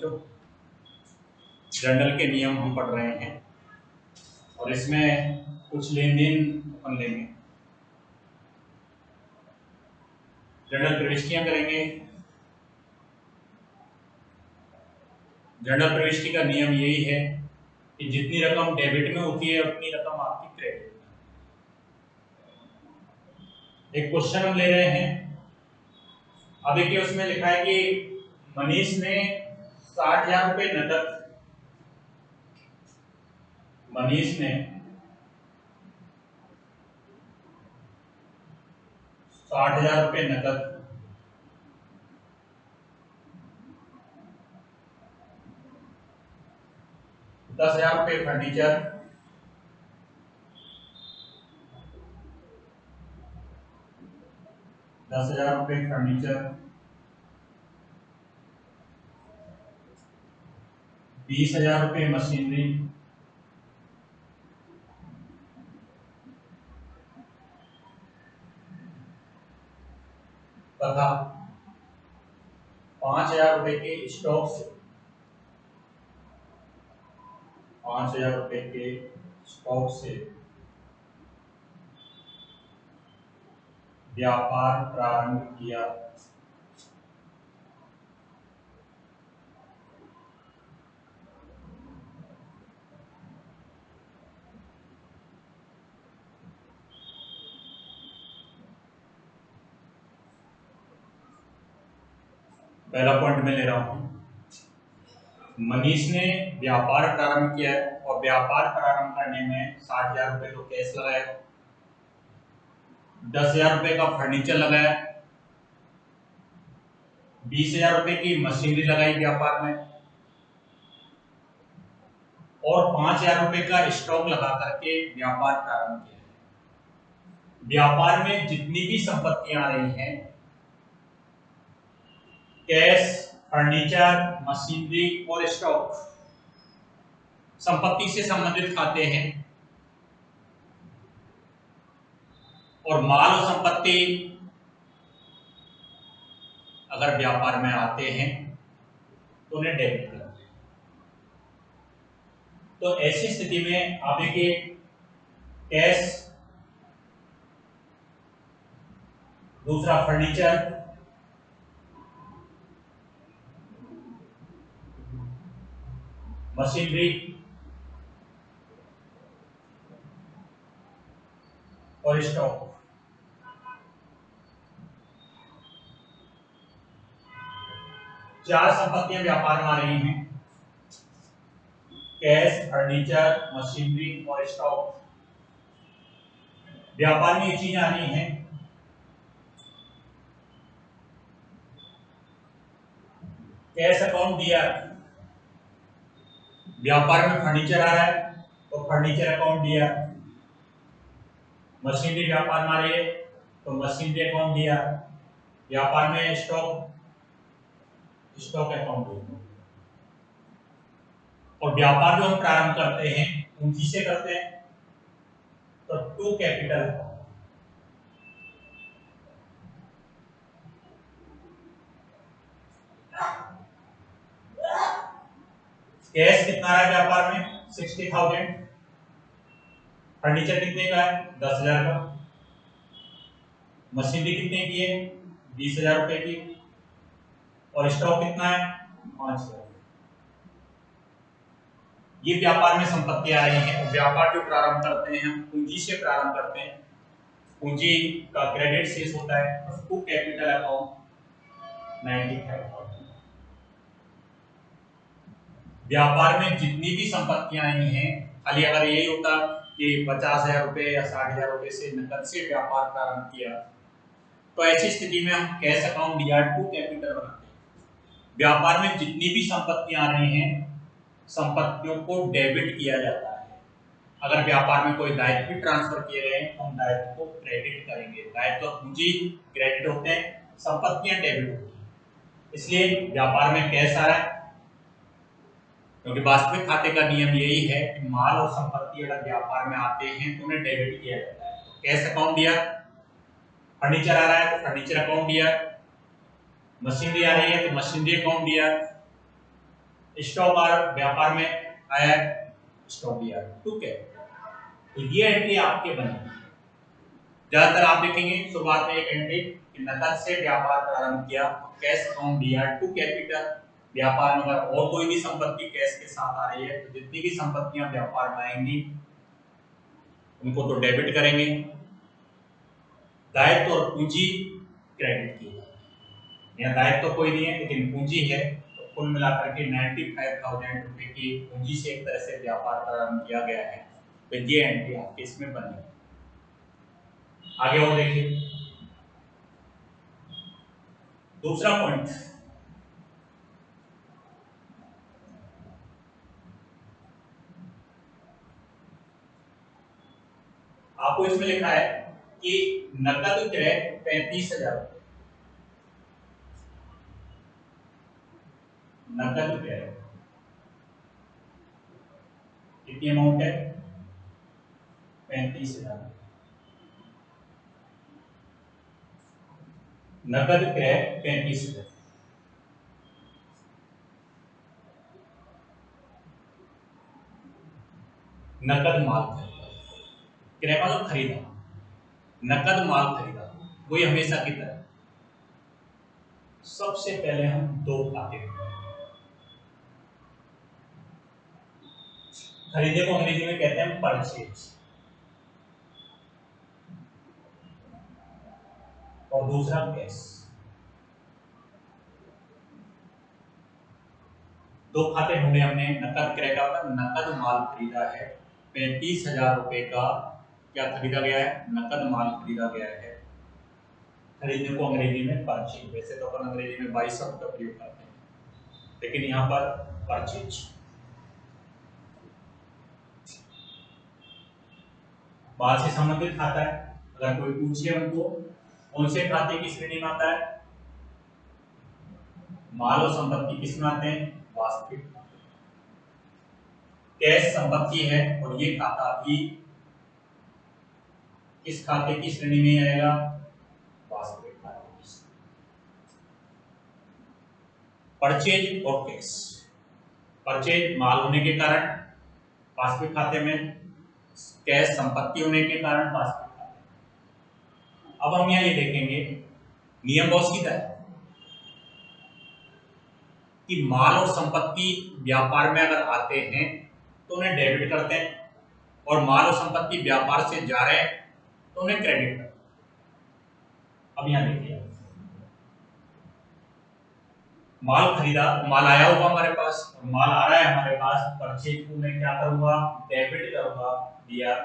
बच्चों, जर्नल के नियम हम पढ़ रहे हैं और इसमें कुछ लेन देन अपन लेंगे। जर्नल प्रविष्टियां करेंगे। जर्नल प्रविष्टि का नियम यही है कि जितनी रकम डेबिट में होती है उतनी रकम आपकी क्रेडिट में। एक क्वेश्चन हम ले रहे हैं। अब देखिए उसमें लिखा है कि मनीष ने 60,000 रुपये नकद, मनीष ने 60,000 रुपये नकद, 10,000 रुपये फर्नीचर, 10,000 रुपये फर्नीचर, 20,000 रुपये मशीनरी, तथा 5,000 रुपये के स्टॉक से, 5,000 रुपये के स्टॉक से व्यापार प्रारंभ किया। पहला पॉइंट मैं ले रहा हूं, मनीष ने व्यापार प्रारंभ किया और व्यापार प्रारंभ करने में 60,000 रुपये तो कैश लगाया, 10,000 रुपये का फर्नीचर लगाया, 20,000 रुपये की मशीनरी लगाई व्यापार में और 5,000 रुपये का स्टॉक लगा करके व्यापार प्रारंभ किया। व्यापार में जितनी भी संपत्तियां आ रही हैं, कैश, फर्नीचर, मशीनरी और स्टॉक, संपत्ति से संबंधित खाते हैं और माल और संपत्ति अगर व्यापार में आते हैं तो उन्हें डेबिट करते हैं। तो ऐसी स्थिति में आप देखिए कैश, दूसरा फर्नीचर, मशीनरी और स्टॉक, चार संपत्तियां व्यापार में आ रही हैं, कैश, फर्नीचर, मशीनरी और स्टॉक। व्यापार में ये चीजें आनी है। कैश अकाउंट दिया, व्यापार में फर्नीचर आ रहा है तो फर्नीचर अकाउंट दिया, मशीनरी व्यापार में आ रही है तो मशीनरी अकाउंट दिया, व्यापार में स्टॉक, स्टॉक अकाउंट दिया। और व्यापार जो हम प्रारंभ करते हैं पूंजी से करते हैं तो टू कैपिटल, कैश कितना है व्यापार में 60,000, फर्नीचर कितने का है 10,000 का, मशीनरी कितने की है 20,000 रुपए की और स्टॉक कितना है 5,000। ये व्यापार में संपत्तियां आ रही हैं। व्यापार जो प्रारंभ करते हैं हम पूंजी से प्रारंभ करते हैं, पूंजी का क्रेडिट शेष होता है टू कैपिटल अकाउंट 95,000। व्यापार में जितनी भी संपत्तियां आई हैं, खाली अगर यही होता कि 50,000 रुपए या 60,000 रुपए से नकद से व्यापार प्रारंभ किया तो ऐसी स्थिति में हम कैश अकाउंट या टू कैपिटल बनाते हैं। व्यापार में जितनी भी संपत्तियां आ रही हैं, संपत्तियों को डेबिट किया जाता है। अगर व्यापार में कोई दायित्व भी ट्रांसफर किए गए तो हम दायित्व को क्रेडिट करेंगे। दायित्व पूंजी क्रेडिट होते हैं, संपत्तियां डेबिट होती हैं। इसलिए व्यापार में कैश आ रहा है क्योंकि वास्तविक खाते का नियम यही है कि माल और संपत्ति अगर व्यापार में आते हैं तो उन्हें डेबिट किया जाता है। तो कैश अकाउंट दिया, फर्नीचर आ रहा है तो फर्नीचर अकाउंट दिया, मशीनरी आ रही है तो मशीनरी अकाउंट दिया, स्टॉक व्यापार में आया, स्टॉक दिया, ठीक है। तो ये एंट्री आपके बनी। ज्यादातर आप देखेंगे शुरुआत में एक एंट्री कि नकद से व्यापार प्रारंभ किया, cash from DR to capital. व्यापार में अगर और कोई भी संपत्ति कैश के साथ आ रही है तो जितनी भी संपत्तियां व्यापार में आएंगी उनको तो डेबिट करेंगे, दायित्व और पूंजी क्रेडिट की। यहाँ दायित्व तो कोई नहीं है लेकिन पूंजी है, तो कुल मिलाकर के 95,000 रुपए की पूंजी से एक तरह से व्यापार प्रारंभ किया गया है। तो ये एंट्री आपके इसमें बनी। आगे और देखिए दूसरा पॉइंट, आपको इसमें लिखा है कि नकद क्रय 35,000 रुपए, नकद क्रय कितनी अमाउंट है, 35,000। नकद क्रय 35,000। नकद माल खरीदा, क्रय मतलब खरीदा, नकद माल खरीदा, वही हमेशा की तरह। सबसे पहले हम दो खाते, खरीदे को अंग्रेजी में कहते हैं परचेज, और दूसरा कैश। दो खाते ढूंढे हमने, नकद क्रय का मतलब नकद माल खरीदा है 35,000 रुपए का, क्या खरीदा गया है, नकद माल खरीदा गया है। खरीदने को अंग्रेजी में परचेज, वैसे तो अपन अंग्रेजी में बाई शब्द का प्रयोग करते हैं लेकिन यहाँ पर परचेज। माल से संबंधित खाता है, अगर कोई पूछे हमको कौन से खाते की श्रेणी में आता है, माल और संपत्ति किस में आते हैं, वास्तविक। कैश संपत्ति है और ये खाता भी किस खाते की श्रेणी में आएगा, वास्तविक खाते की। परचेज और कैश, परचेज माल होने के कारण वास्तविक खाते में, कैश संपत्ति होने के कारण वास्तविक खाते में। अब हम यहाँ ये देखेंगे नियम बहुत सीधा है कि माल और संपत्ति व्यापार में अगर आते हैं तो उन्हें डेबिट करते हैं, और माल और संपत्ति व्यापार से जा रहे हैं तो उन्हें क्रेडिट करते हैं। अब यहां देखिए माल खरीदा, माल आया होगा हमारे पास और माल आ रहा है हमारे पास, परचेज को मैं क्या करूंगा, डेबिट करूंगा, दिया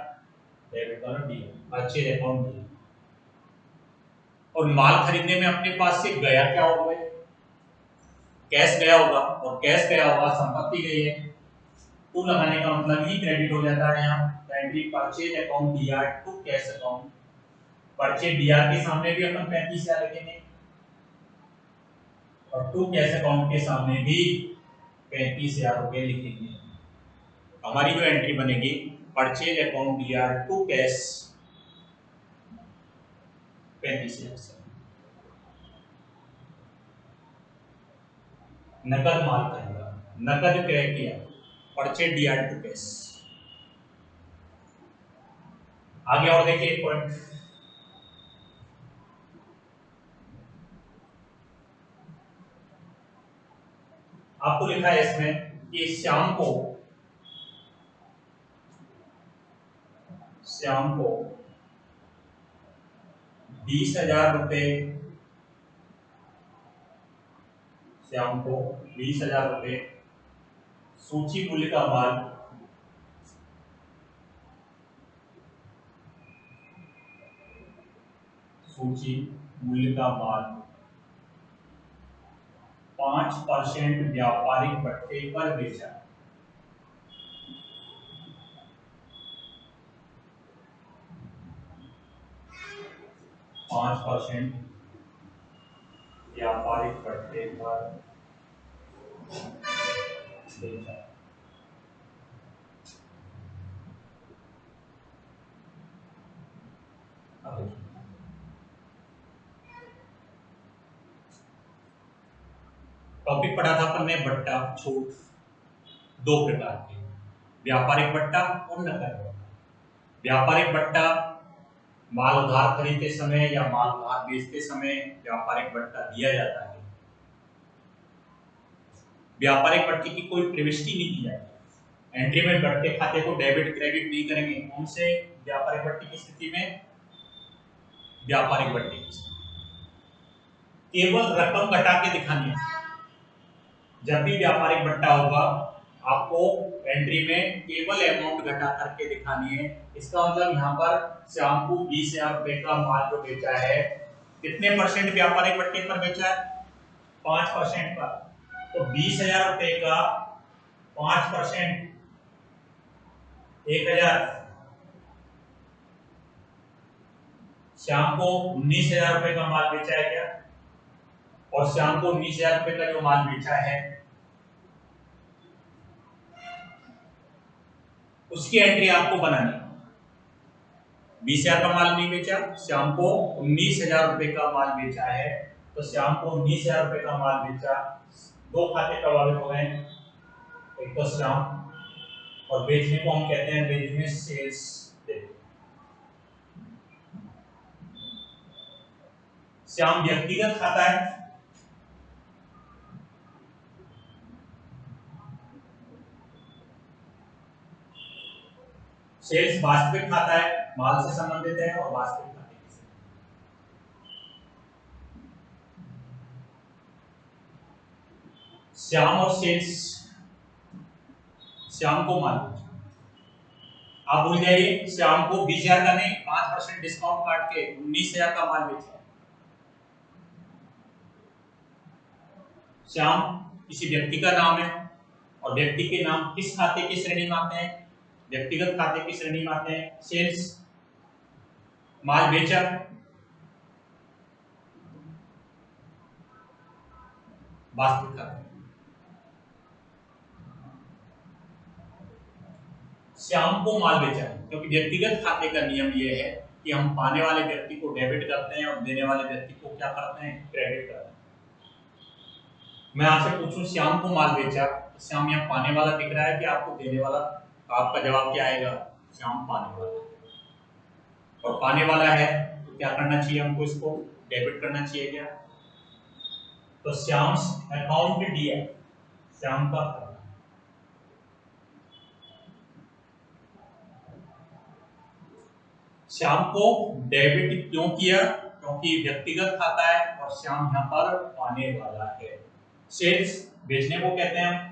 डेबिट करो दिया, परचेज अकाउंट दिया। और माल खरीदने में अपने पास से गया क्या होगा, कैश गया होगा, और कैश गया होगा संपत्ति गई है, टू लगाने का मतलब ही क्रेडिट हो जाता है। यहाँ entry purchase account DR to cash account, purchase DR के सामने भी अपन 35,000 लिखेंगे और टू कैश अकाउंट के सामने भी 35,000 रुपए लिखेंगे। हमारी जो एंट्री बनेगी purchase account DR to cash 35,000। नकद माल खरीदा, नकद क्रय किया, परचेज डीआर टू कैश। आगे और देखिए एक पॉइंट, आपको लिखा है इसमें कि श्याम को 20,000 रुपए, श्याम को 20,000 रुपए सूची मूल्य का माल सूची मूल्य का माल 5% व्यापारिक भत्ते पर बेचा। 5% व्यापारिक भत्ते पर बेचा। टॉपिक पढ़ा था अपन ने भट्टा छूट, दो प्रकार के, व्यापारिक बट्टा और नकद बट्टा। व्यापारिक बट्टा माल उधार खरीदते समय या माल उधार बेचते समय व्यापारिक बट्टा दिया जाता है। व्यापारिक बट्टे की कोई प्रविष्टि नहीं दी जाती। एंट्री में बट्टे खाते को डेबिट क्रेडिट नहीं करेंगे। कौन से व्यापारिक बट्टे की स्थिति में? व्यापारिक बट्टे की स्थिति केवल रकम घटा के दिखानी है। जब भी व्यापारिक बट्टा होगा आपको एंट्री में केवल अमाउंट घटा करके दिखानी है। इसका मतलब यहाँ पर श्याम को 20,000 रुपए का माल जो बेचा है, कितने परसेंट व्यापारिक बट्टे पर बेचा है? 5% पर। तो 20,000 रुपए का 5%, 1,000। श्याम को 19,000 रुपए का माल बेचा है क्या? और श्याम को 19,000 रुपए का जो माल बेचा है उसकी एंट्री आपको बनानी है। 20,000 का माल नहीं बेचा, श्याम को 19,000 रुपए का माल बेचा है, तो श्याम को 19,000 रुपए का माल बेचा। दो खाते प्रभावित हो गए, एक तो श्याम और बेचने को हम कहते हैं बिजनेस सेल्स। श्याम व्यक्तिगत खाता है, सेल्स वास्तविक खाता है, माल से संबंधित है और वास्तविक खाते से। श्याम और सेल्स, श्याम को माल, आप भूल जाइए श्याम को 20,000 का नहीं 5% डिस्काउंट काट के 19,000 का माल बेचा। श्याम किसी व्यक्ति का नाम है और व्यक्ति के नाम किस खाते की श्रेणी में आते हैं? व्यक्तिगत खाते की श्रेणी में आते हैं। सेल्स माल बेचा, वास्तविक खाते। श्याम को माल बेचा क्योंकि व्यक्तिगत खाते का नियम यह है कि हम पाने वाले व्यक्ति को डेबिट करते हैं और देने वाले व्यक्ति को क्या करते हैं? क्रेडिट करते हैं। मैं आपसे पूछूं श्याम को माल बेचा, तो श्याम यहाँ पाने वाला दिख रहा है कि आपको देने वाला? आपका जवाब क्या आएगा? श्याम पाने वाला। और पाने वाला है तो क्या करना चाहिए हमको? इसको डेबिट करना चाहिए क्या? तो श्याम अकाउंट दिया, श्याम का श्याम को डेबिट क्यों किया? क्योंकि व्यक्तिगत खाता है और श्याम यहाँ पर पाने वाला है। सेल्स बेचने को कहते हैं हम।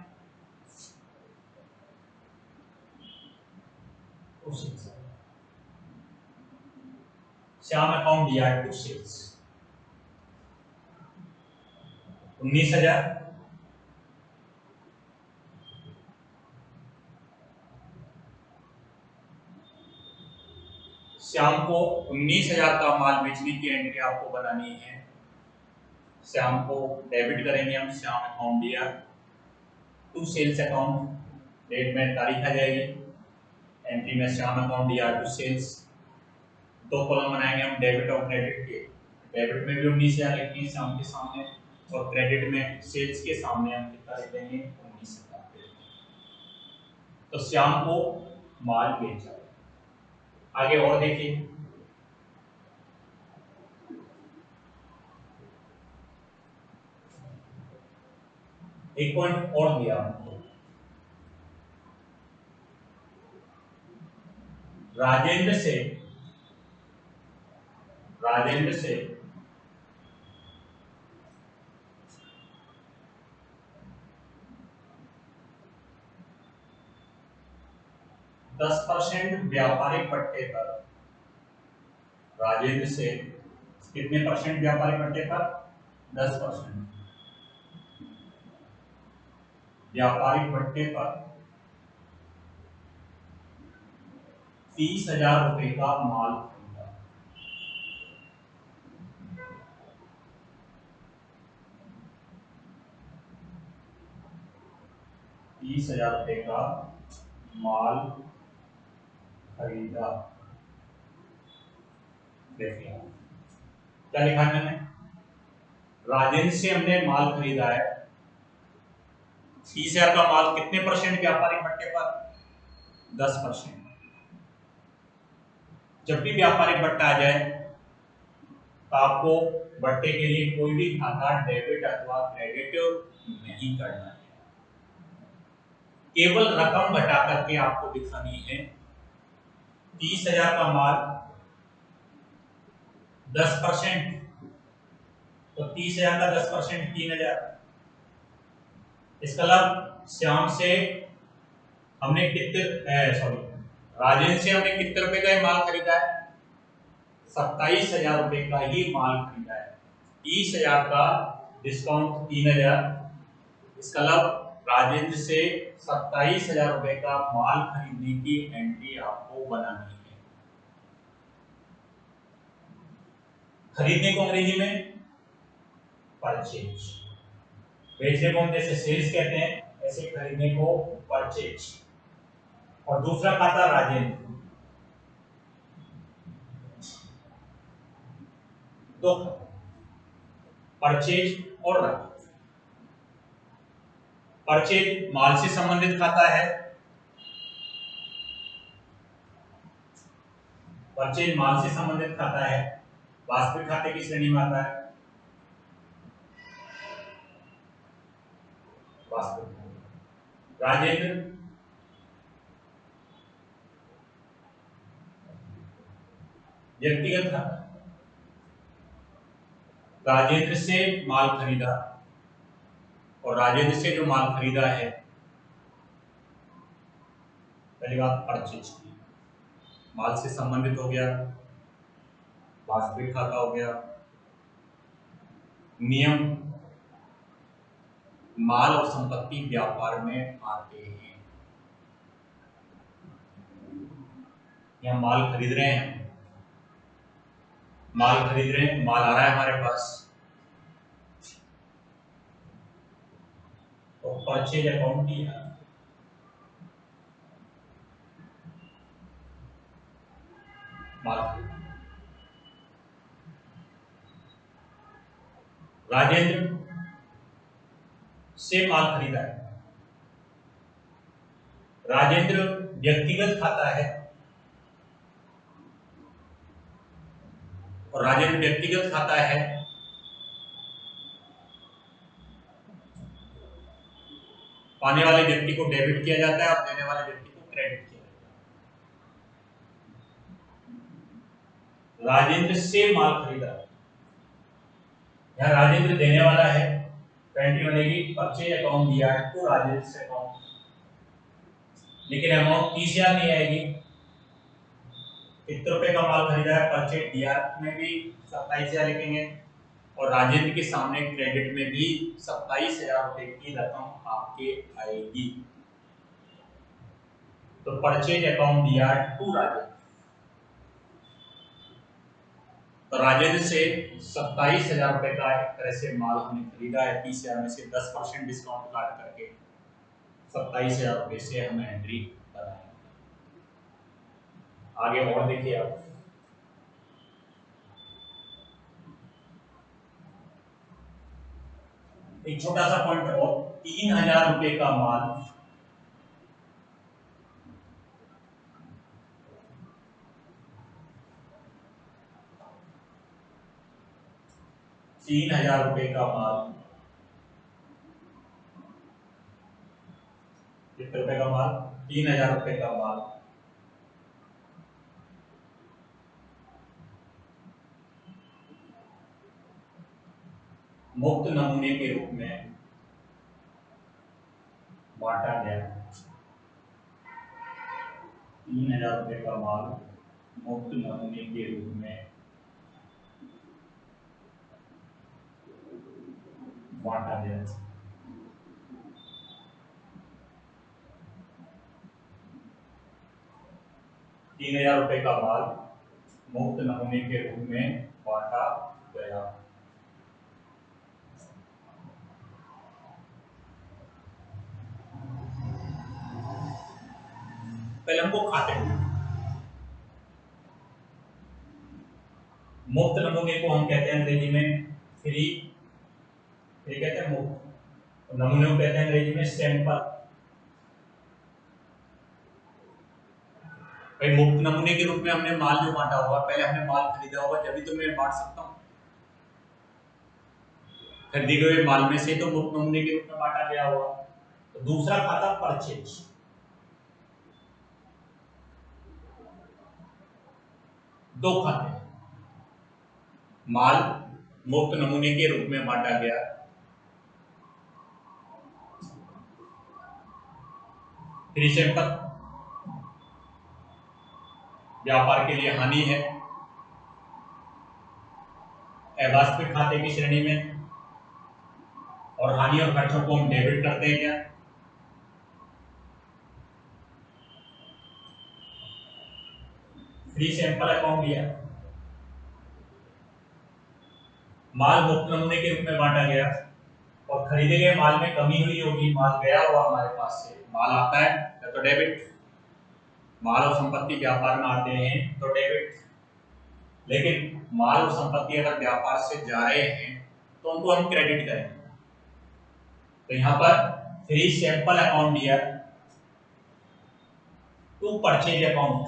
श्याम अकाउंट दिया है टू सेल्स 19,000। श्याम को 19,000 का माल बेचने की एंट्री आपको बनानी है। श्याम को डेबिट करेंगे हम, श्याम अकाउंट दिया टू सेल्स अकाउंट, डेट में तारीख आ जाएगी, एंट्री में श्याम अकाउंट दिया टू सेल्स। दो कॉलम बनाएंगे हम डेबिट और क्रेडिट के। डेबिट में भी 19,000 लिखेंगे श्याम के सामने और क्रेडिट में सेल्स के सामने हम कितना लिख देंगे? 19,000। तो श्याम को माल बेचा। आगे और देखिए, एक पॉइंट और दिया हमको, राजेंद्र से 10% व्यापारिक पट्टे पर, राजेंद्र से कितने परसेंट व्यापारिक पट्टे पर? 10% व्यापारिक पट्टे पर 30,000 रुपए का माल खरीदा। 30,000 रुपए का माल खरीदा। देखिए क्या लिखा है मैंने? राजेंद्र से हमने माल खरीदा है 30,000 का माल कितने परसेंट व्यापारिक भट्टे पर? 10%। जब भी व्यापारिक भट्टा आ जाए तो आपको भट्टे के लिए कोई भी खाता डेबिट अथवा क्रेडिट नहीं करना है, केवल रकम घटा करके आपको दिखानी है। 30,000 का माल 10%, तो 30,000 का 10% 3,000। इसका लाभ श्याम से हमने राजेंद्र से हमने कितने रुपए का माल खरीदा है? 27,000 रुपए का ही माल खरीदा है। 30,000 का डिस्काउंट 3,000, इसका लाभ राजेंद्र से 27,000 रुपए का माल खरीदने की एंट्री आपको बनानी है। खरीदने को अंग्रेजी में परचेज, बेचने को हम जैसे सेल्स कहते हैं, ऐसे खरीदने को परचेज। और दूसरा खाता राजेंद्र, तो परचेज और राजेंद्र। परचेज माल से संबंधित खाता है, परचेज माल से संबंधित खाता है, वास्तविक खाते की श्रेणी में आता है। वास्तविक राजेंद्र व्यक्तिगत खाता, राजेंद्र से माल खरीदा और राजेंद्र से जो माल खरीदा है, पहली बात परचेज की, माल से संबंधित हो गया, वास्तविक खाता हो गया। नियम, माल और संपत्ति व्यापार में आते हैं। यहां माल खरीद रहे हैं, माल खरीद रहे हैं, माल आ रहा है हमारे पास, तो परचेज अकाउंट किया। माल राजेंद्र से माल खरीदा है, राजेंद्र व्यक्तिगत खाता है और राजेंद्र व्यक्तिगत खाता है, पाने वाले व्यक्ति को डेबिट किया जाता है और देने वाले व्यक्ति को क्रेडिट किया जाता है। राजेंद्र से माल खरीदा, यहाँ राजेंद्र देने वाला है, एंट्री बनेगी परचेज अकाउंट दिया है तो राजेंद्र से अकाउंट, लेकिन अमाउंट 30,000 नहीं आएगी। कितने रुपए का माल खरीदा है? परचेज दिया में भी 27,000 लिखेंगे और राजेंद्र के सामने क्रेडिट में भी 27,000 रुपए की रकम आपके आएगी। तो परचेज अकाउंट दिया टू राजेंद्र, तो राजेंद्र से 27,000 रुपए का एक तरह से माल हमने खरीदा है। 30,000 में से 10% डिस्काउंट काट करके 27,000 रुपए से हम एंट्री बनाएंगे। आगे और देखिए आप, एक छोटा सा पॉइंट और, 3,000 रुपए का माल 3,000 रुपए का माल, कितने रुपए का माल? 3,000 रुपए का माल मुक्त नमूने के रूप में बांटा गया। 3,000 रुपए का माल मुक्त नमूने के रूप में बांटा गया। ₹3,000 का माल मुक्त नमूने के रूप में बांटा गया। पहले हमको खाते हैं, मुक्त नमूने को हम कहते हैं अंग्रेजी में फ्री, फ्री कहते हैं मुक्त, नमूने को कहते हैं अंग्रेजी में सैंपल। भाई मुक्त नमूने के रूप में हमने माल जो बांटा होगा, पहले हमने माल खरीदा होगा जब तो मैं बांट सकता हूँ। खरीदे गए माल में से तो मुक्त नमूने के रूप में बांटा गया होगा। तो दूसरा खाता परचेज। दो खाते, माल मुक्त नमूने के रूप में बांटा गया, फ्री सैंपल व्यापार के लिए हानि है, अवास्तविक खाते की श्रेणी में, और हानि और खर्चों को हम डेबिट करते हैं क्या? फ्री सैंपल अकाउंट दिया, माल मुक्त नमूने के रूप में बांटा गया और खरीदे गए माल में कमी हुई होगी, माल गया हुआ हमारे पास से, माल आता है तो डेबिट, माल और संपत्ति व्यापार में आते हैं तो डेबिट। लेकिन माल और संपत्ति अगर व्यापार से जा रहे हैं तो उनको हम क्रेडिट करेंगे। तो यहां पर फ्री सैंपल अकाउंट दिया to purchase account,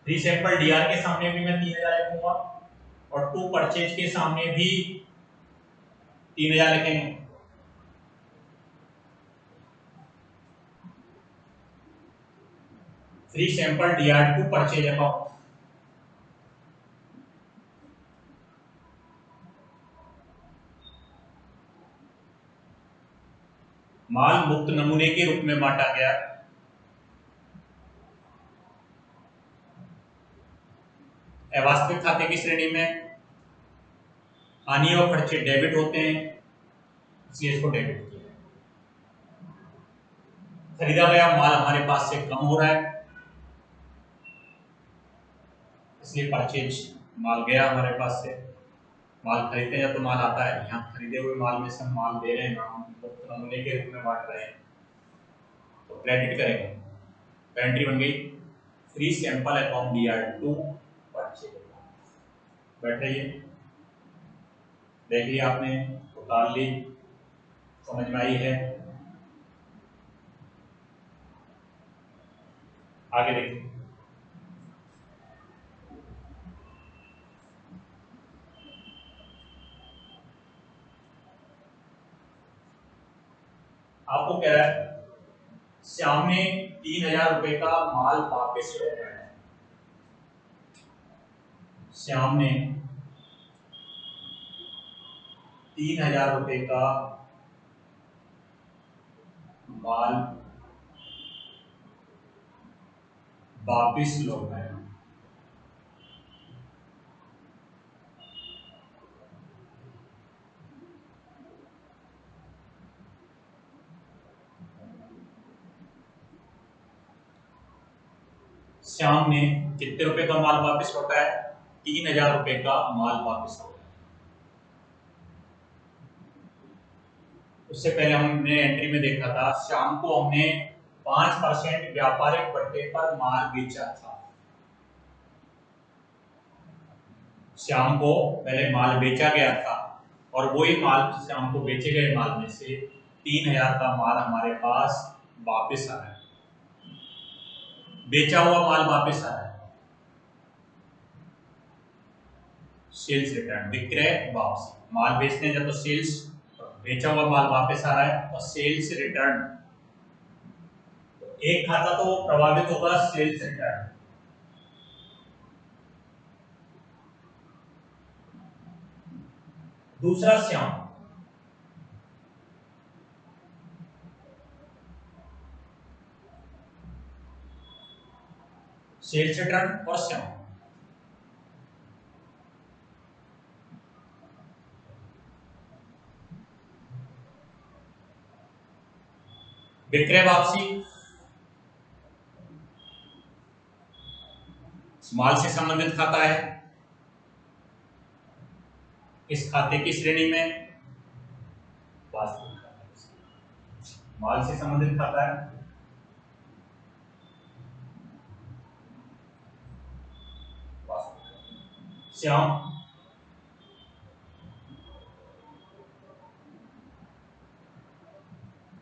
free sample DR के सामने भी मैं 3000 लिखूंगा और टू परचेज के सामने भी 3000 लिखेंगे। Free sample D R to purchase account, माल मुक्त नमूने के रूप में बांटा गया, अवास्तविक खाते की श्रेणी में, हानि और खर्चे डेबिट होते हैं इसलिए इसको डेबिट किया। खरीदा गया माल हमारे पास से कम हो रहा है इसलिए परचेज, माल गया हमारे पास से, माल खरीदते हैं तो माल आता है, यहाँ खरीदे हुए माल में से हम माल दे रहे हैं, हम मुक्त नमूने के रूप में बांट रहे हैं तो क्रेडिट करेंगे। तो एंट्री बन गई free sample account DR to purchase. बैठ रही है, देख लिया आपने, उतार ली, समझ में आई है। आगे देखिए, आपको कह रहा है श्याम ने 3000 रुपए का माल वापस लौटाया है। श्याम ने 3000 रुपए का माल वापिस लौटाया। श्याम ने कितने रुपए का माल वापस लौटाया? 3000 रुपए का माल वापस लौटाया। उससे पहले हमने एंट्री में देखा था श्याम को हमने 5% व्यापारिक बट्टे पर माल बेचा था। श्याम को पहले माल बेचा गया था और वही माल श्याम को बेचे गए माल में से 3000 का माल हमारे पास वापस आ रहा है, बेचा हुआ माल वापस आ रहा है, सेल्स रिटर्न, विक्रय वापसी। माल बेचने जब तो सेल्स, बेचा हुआ माल वापस आ रहा है और सेल्स रिटर्न, तो एक खाता तो प्रभावित होगा सेल्स रिटर्न, दूसरा श्याम, सेल्स रिटर्न और श्याम, विक्रय वापसी माल से संबंधित खाता है, इस खाते की श्रेणी में वास्तविक खाता, माल से संबंधित खाता है, वास्तविक। श्याम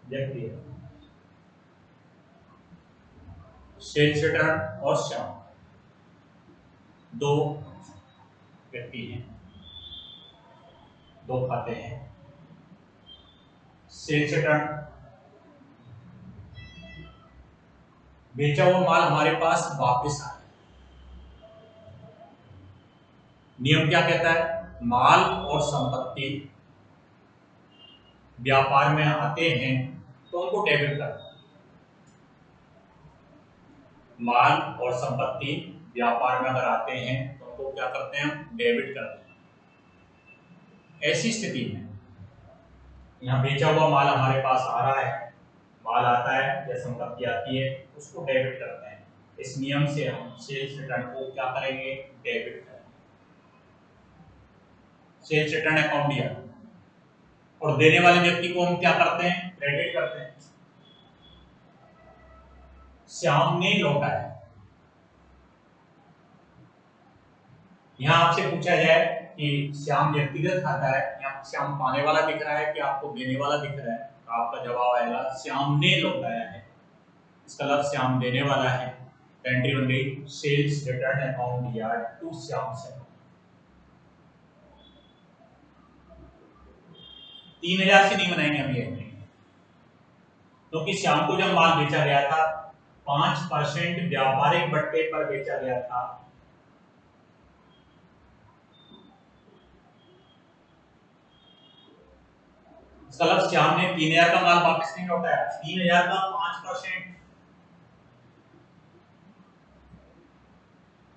व्यक्ति है, सेल्स रिटर्न और श्याम दो व्यक्ति हैं, दो खाते हैं। सेल्स रिटर्न, बेचा हुआ माल हमारे पास वापस आया। नियम क्या कहता है? माल और संपत्ति व्यापार में आते हैं तो उनको डेबिट करते हैं। माल और संपत्ति व्यापार में अगर आते हैं तो उनको क्या करते हैं? डेबिट करते हैं। ऐसी स्थिति में यहाँ बेचा हुआ माल हमारे पास आ रहा है, माल आता है या संपत्ति आती है, उसको डेबिट करते हैं। इस नियम से हम सेल्स रिटर्न को क्या करेंगे? डेबिट करेंगे। सेल्स रिटर्न अकाउंट दिया और देने वाले व्यक्ति को हम क्या करते हैं? क्रेडिट करते हैं। श्याम ने लौटाया। यहाँ आपसे पूछा जाए कि श्याम व्यक्तिगत खाता है या श्याम पाने वाला दिख रहा है कि आपको देने वाला दिख रहा है, तो आपका जवाब आएगा श्याम ने लौटाया है। इसका मतलब श्याम देने वाला है। एंट्री बन गई सेल्स रिटर्न अकाउंट या टू श्याम से। 3000 से नहीं बनाएंगे हम ये एंट्री, क्योंकि श्याम को जब माल बेचा गया था 5% व्यापारिक बट्टे पर बेचा गया था। इसका मतलब श्याम ने 3000 का माल वापस नहीं लौटाया। 3000 का 5%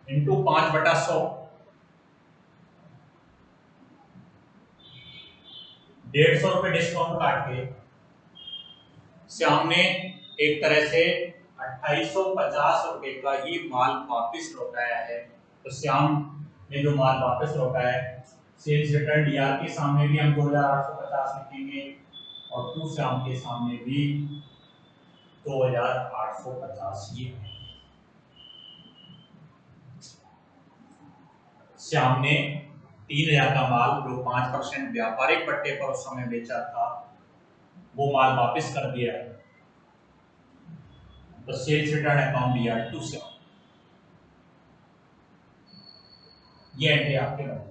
इंटू 5/100, 150 रुपए डिस्काउंट काट के श्याम ने एक तरह से 2850 रुपए का ही माल वापस लौटाया है। तो श्याम ने जो माल वापस लौटाया है, सेल्स रिटर्न डीआर के सामने भी हम 2850 लिखेंगे और टू श्याम के सामने भी 2850 ही है। श्याम ने 3000 का माल जो 5% व्यापारिक पट्टे पर उस समय बेचा था, वो माल वापस कर दिया है। तो सेल्स रिटर्न अकाउंट दिया टू श्याम। ये एंट्री आपके बने,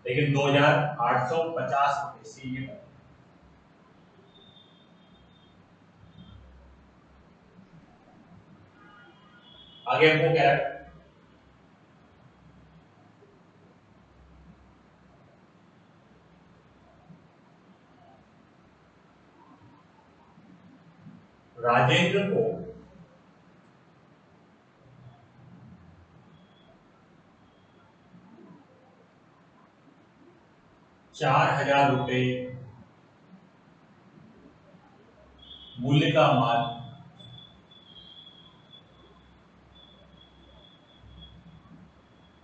लेकिन 2850 रुपए से ये बने। आगे हमको क्या है? राजेंद्र को 4000 रुपए मूल्य का माल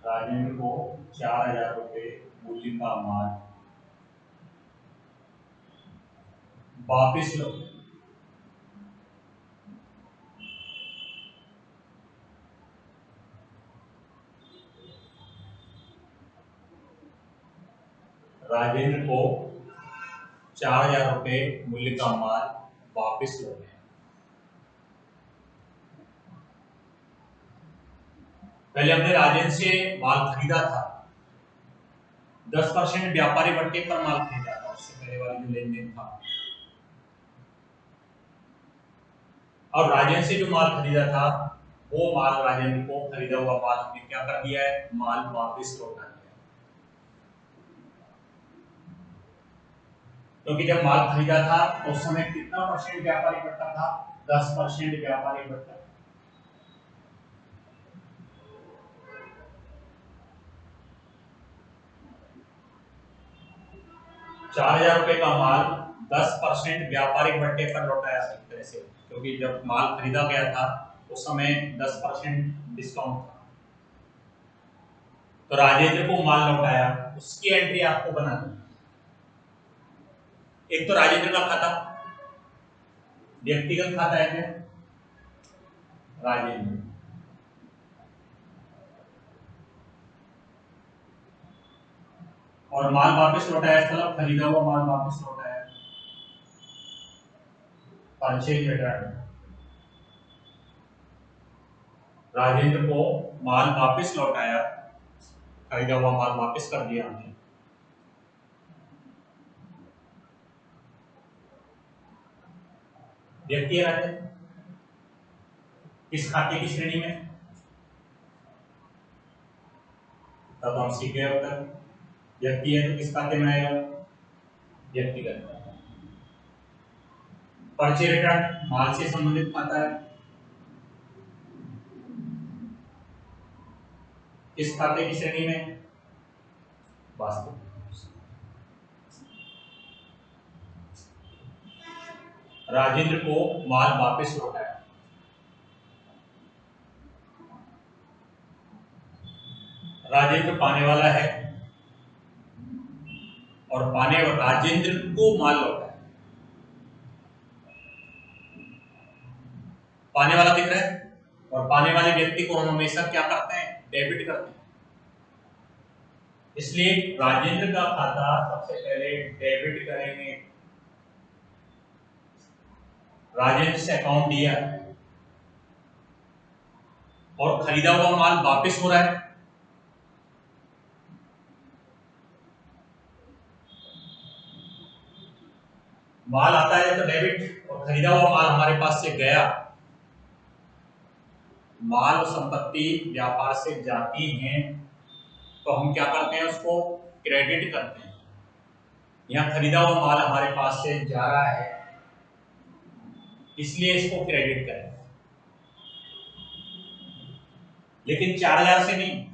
राजेंद्र को 4000 रुपए मूल्य का माल वापिस लो। राजेंद्र को 4000 रुपए मूल्य का माल वापिस लो। पहले हमने राजेंद्र से माल खरीदा था, 10% व्यापारी बट्टे पर माल खरीदा था, उससे पहले वाली जो लेनदेन था। और राजेंद्र से जो माल खरीदा था, वो माल राजेंद्र को खरीदा हुआ माल हमने क्या कर दिया है? माल वापस लौटा दिया। क्योंकि जब माल खरीदा था तो उस समय कितना परसेंट व्यापारी बट्टा था? 10% व्यापारी बट्टा। ₹4000 का माल 10% व्यापारिक बट्टे पर लौटाया एक तरह से, क्योंकि जब माल खरीदा गया था उस समय 10% डिस्काउंट था। तो राजेंद्र को माल लौटाया, उसकी एंट्री आपको बनानी। एक तो राजेंद्र का खाता, व्यक्तिगत खाता है क्या? राजेंद्र, और माल वापस लौटाया, मतलब खरीदा हुआ माल वापस लौटाया। परचेज रिटर्न, राजेंद्र को माल वापस लौटाया, खरीदा हुआ माल वापस कर दिया हमने। व्यक्ति है राजेंद्र, किस खाते की श्रेणी में, तब हम सीख गए उत्तर। व्यक्ति है तो किस खाते में आएगा, व्यक्तिगत। परचेज रिटर्न माल से संबंधित खाता है, किस खाते की श्रेणी में, वास्तविक। राजेंद्र को माल वापस लौटाया, राजेंद्र पाने वाला है और राजेंद्र को माल लौटाया। पाने वाला दिख रहा है, और पाने वाले व्यक्ति को हम हमेशा क्या करते हैं, डेबिट करते हैं। इसलिए राजेंद्र का खाता सबसे पहले डेबिट करेंगे। राजेंद्र से अकाउंट दिया और खरीदा हुआ माल वापस हो रहा है, माल आता है तो डेबिट, और खरीदा हुआ माल हमारे पास से गया। माल और संपत्ति व्यापार से जाती हैं तो हम क्या करते हैं, उसको क्रेडिट करते हैं। यहाँ खरीदा हुआ माल हमारे पास से जा रहा है, इसलिए इसको क्रेडिट करें। लेकिन 4000 से नहीं,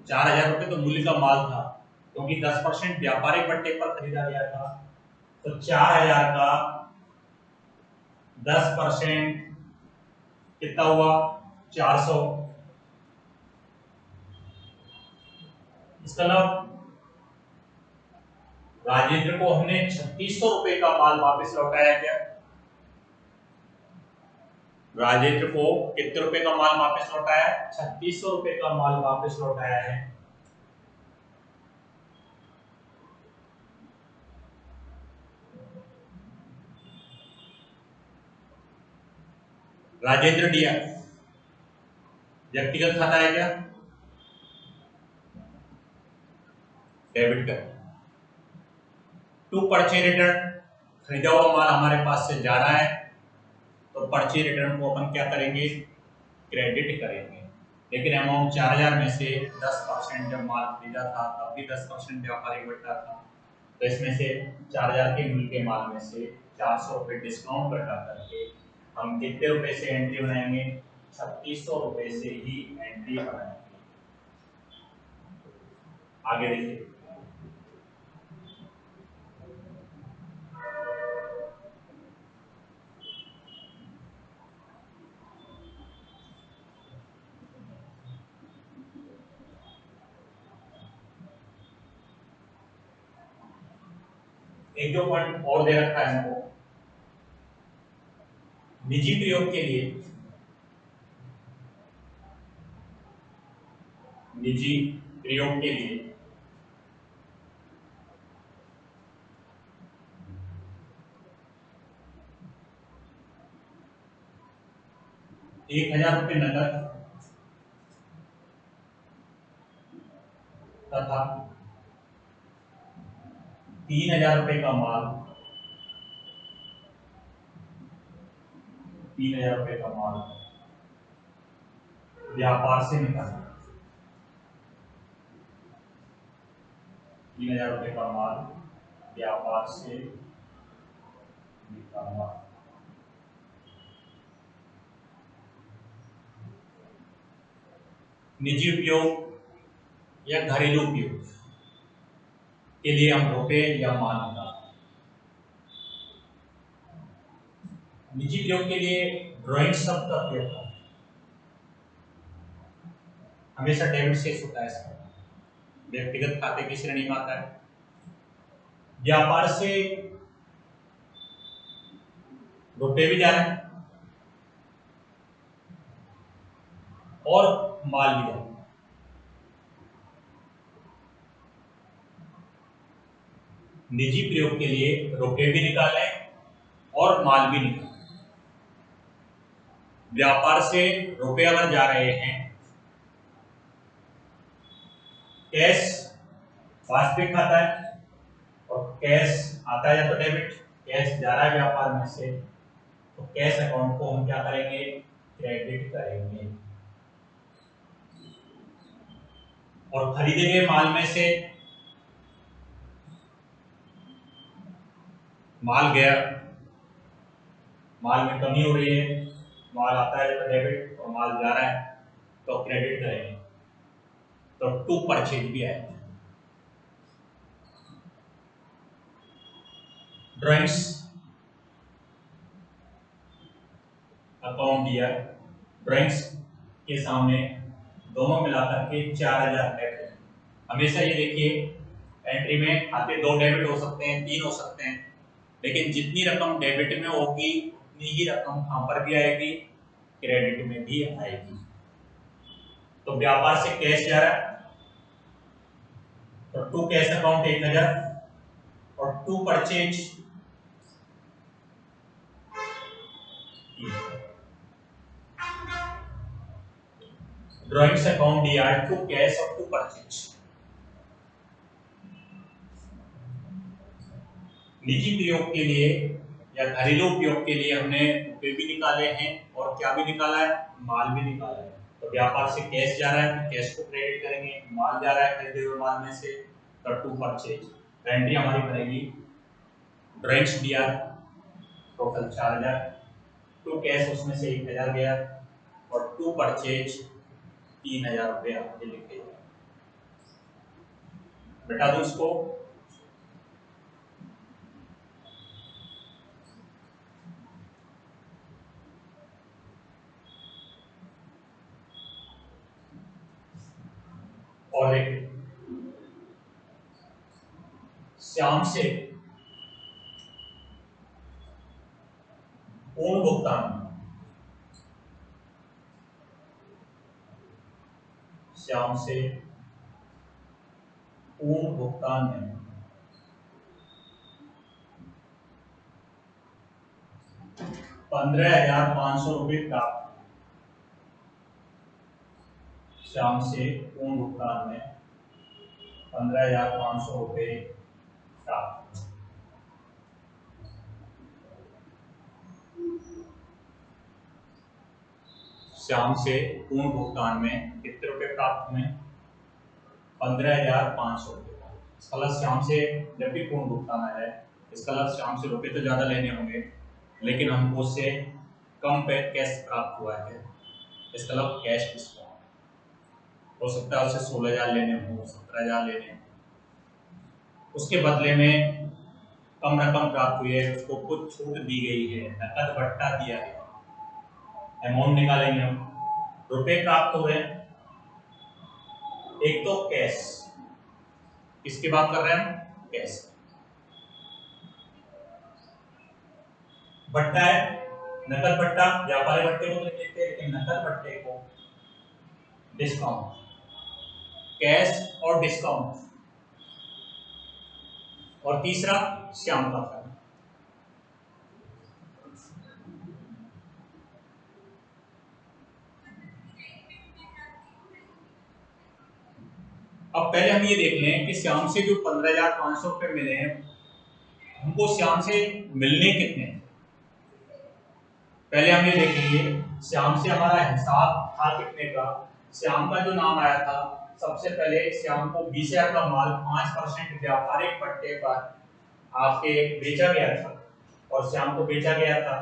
4000 रुपए तो मूल्य का माल था, क्योंकि 10% व्यापारिक बट्टे पर खरीदा गया था। तो 4000 का 10% कितना हुआ, 400। इसका मतलब राजेंद्र को हमने 3600 रुपए का माल वापस लौटाया। क्या राजेंद्र को कितने रुपए का माल वापस लौटाया, 3600 रुपए का माल वापस लौटाया है। राजेंद्र दिया, व्यक्तिगत खाता है क्या, डेबिट कर। टू परचेज रिटर्न, खरीदा हुआ माल हमारे पास से जा रहा है, तो परचेज रिटर्न को अपन क्या करेंगे, क्रेडिट करेंगे। लेकिन अमाउंट 4000 में से 10% जब माल खरीदा था तब भी 10% व्यापारिक बट्टा था, तो इसमें से 4000 के मूल्य के माल में से 400 रुपए डिस्काउंट घटा करके हम कितने रुपए से एंट्री बनाएंगे, 3600 रुपए से ही एंट्री बनाएंगे। आगे देखिए, एक दो पॉइंट और दे रखा है हमको। निजी प्रयोग के लिए, निजी प्रयोग के लिए 1000 रुपए नकद तथा 3000 रुपए का माल, 3000 रुपए का माल व्यापार से निकालना। 3000 रुपए का माल व्यापार से निकालना। निजी उपयोग या घरेलू उपयोग के लिए हम रुपए या माल निकालते हैं। निजी प्रयोग के लिए ड्राइंग शब्द का प्रयोग करते हैं, हमेशा डेबिट शेष होता है इसका, व्यक्तिगत खाते की श्रेणी में आता है। व्यापार से रुपए भी जा रहे हैं और माल भी जा रहा है। निजी प्रयोग के लिए रुपए भी निकालें और माल भी निकाला। व्यापार से रुपए अगर जा रहे हैं, कैश वास्तविक खाता है और कैश आता है या तो डेबिट, कैश जा रहा है व्यापार में से, तो कैश अकाउंट को हम क्या करेंगे, क्रेडिट करेंगे। और खरीदेंगे माल में से, माल गया, माल में कमी हो रही है, माल आता है तो डेबिट और माल जा रहा है तो क्रेडिट करेंगे, तो टू परचेज भी आएगा। ड्राइंग्स अकाउंट दिया, ड्राइंग्स के सामने दोनों मिलाकर के 4000 है। हमेशा ये देखिए, एंट्री में खाते 2 डेबिट हो सकते हैं, 3 हो सकते हैं, लेकिन जितनी रकम डेबिट में होगी उतनी ही रकम कहां पर भी आएगी, क्रेडिट में भी आएगी। तो व्यापार से कैश जा रहा है तो टू कैश अकाउंट 1000 और टू परचेज ड्राइंग्स अकाउंट दिया टू कैश और टू परचेज। निजी प्रयोग के लिए या घरेलू उपयोग के लिए हमने रुपए भी निकाले हैं और क्या भी निकाला है, माल भी निकाला है। तो व्यापार से कैश जा रहा है तो कैश को क्रेडिट करेंगे, माल जा रहा है खरीदे हुए माल में से तो टू परचेज। एंट्री हमारी बनेगी, ड्राइंग्स दिया टोटल 4000, टू कैश उसमें से 1000 गया और टू परचेज 3000 रुपये आपके लिखे जाए। बता दो इसको, और एक श्याम से पूर्ण भुगतान, श्याम से पूर्ण भुगतान में 15,500 रुपये प्राप्त। श्याम से पूर्ण भुगतान में 15,500 रुपये प्राप्त। श्याम से पूर्ण भुगतान में कितने रुपए प्राप्त हुए, 15,500 रुपये। इसका मतलब श्याम से जब भी पूर्ण भुगतान आया है, इसका मतलब श्याम से रुपए तो ज्यादा लेने होंगे, लेकिन हमको उससे कम पे कैश प्राप्त हुआ है। इसका मतलब कैश डिस्काउंट हो सकता है, उसे 16,000 लेने हो, 17,000 लेने हो, उसके बदले में कम रकम प्राप्त हुई है, उसको कुछ छूट दी गई है, नकद भट्टा दिया है। अमाउंट निकालेंगे हम, रुपए प्राप्त हुए, एक तो कैश, किसकी बात कर रहे हैं हम, कैश। भट्टा है, नकद भट्टा, व्यापारी भट्टे को तो लिखते हैं, लेकिन नकद भट्टे को डिस्काउंट, कैश और डिस्काउंट। और तीसरा श्याम का फल। अब पहले हम ये देख लें कि श्याम से जो 15,500 रुपये मिले हैं, हमको श्याम से मिलने कितने हैं। पहले हम ये देखेंगे श्याम से हमारा हिसाब था कितने का। श्याम का जो नाम आया था, सबसे पहले श्याम को 20,000 का माल 5% व्यापारिक पट्टे पर आपके बेचा गया था, और श्याम को बेचा गया था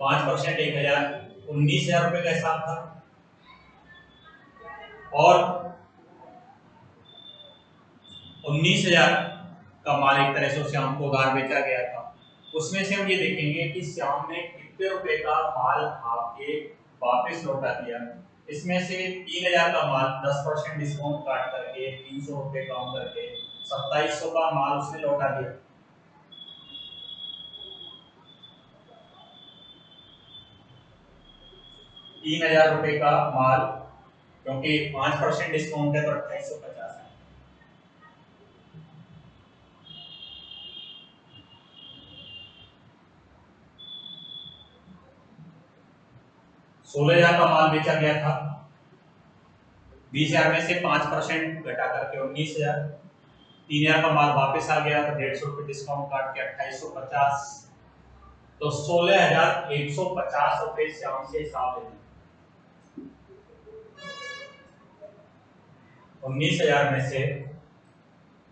5%, 1,000, 19,000 रुपये का हिसाब था। और 19,000 का माल एक तरह से श्याम को उधार बेचा गया था। उसमें से हम ये देखेंगे कि श्याम ने कितने रुपए का माल आपके वापस लौटा दिया। इसमें से 3,000 का माल 10% डिस्काउंट काट करके 300 रुपए कम करके 2700 का माल उसने लौटा दिया। ₹3,000 का माल, क्योंकि 5% डिस्काउंट है तो 2850 है। 16,000 का माल बेचा गया था, 20,000 में से 5% घटा करके 19,000, 3,000 का माल वापस आ गया तो 150 रुपये डिस्काउंट काट के 2850, तो 16,150 रुपये श्याम से हिसाब लेना। 19,000 में से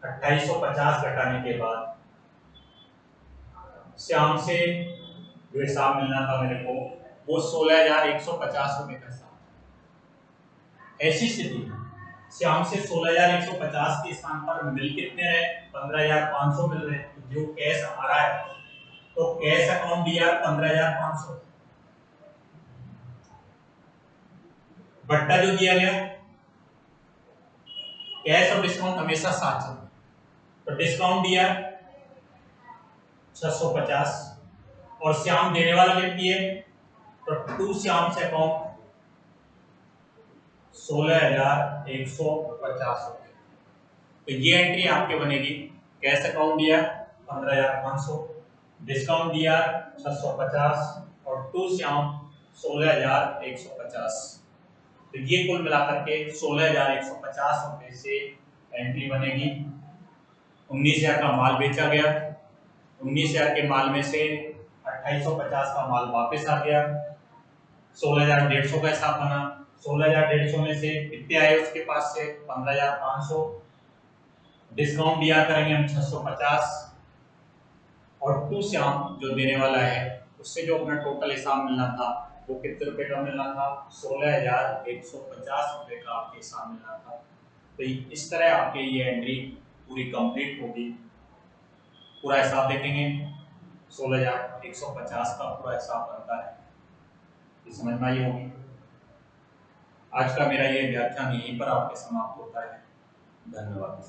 2850 घटाने के बाद श्याम से जो हिसाब मिलना था मेरे को वो 16,150 रुपये का हिसाब। ऐसी स्थिति में श्याम से 16,150 के स्थान पर मिल कितने रहे, 15,500 मिल रहे, तो जो कैश आ रहा है तो कैश अकाउंट दिया 15,500, बट्टा जो दिया गया कैश और डिस्काउंट हमेशा साथ चलते, तो डिस्काउंट दिया 650 और श्याम देने वाला व्यक्ति है तो टू श्याम से अकाउंट 16,150 रुपये। तो ये एंट्री आपके बनेगी, कैश अकाउंट दिया 15,500, डिस्काउंट दिया 650 और टू श्याम 16,150। तो ये कुल मिलाकर के 16,150 रुपये से एंट्री बनेगी। 19,000 का माल बेचा गया, 19,000 के माल में से 2850 का माल वापस आ गया, 16,150 का हिसाब बना। 16,150 में से कितने आए उसके पास से 15,500, डिस्काउंट दिया करेंगे हम 650 और टू श्याम जो देने वाला है उससे जो अपना टोटल हिसाब मिलना था वो कितने रुपए का मिलना था, 16,150 रुपए का आपके हिसाब मिलना था। तो इस तरह आपके ये एंट्री पूरी कंप्लीट होगी। पूरा हिसाब देखेंगे 16,150 का पूरा हिसाब बनता है, ये समझ में आई होगी। आज का मेरा ये व्याख्यान यहीं पर आपके समाप्त होता है। धन्यवाद।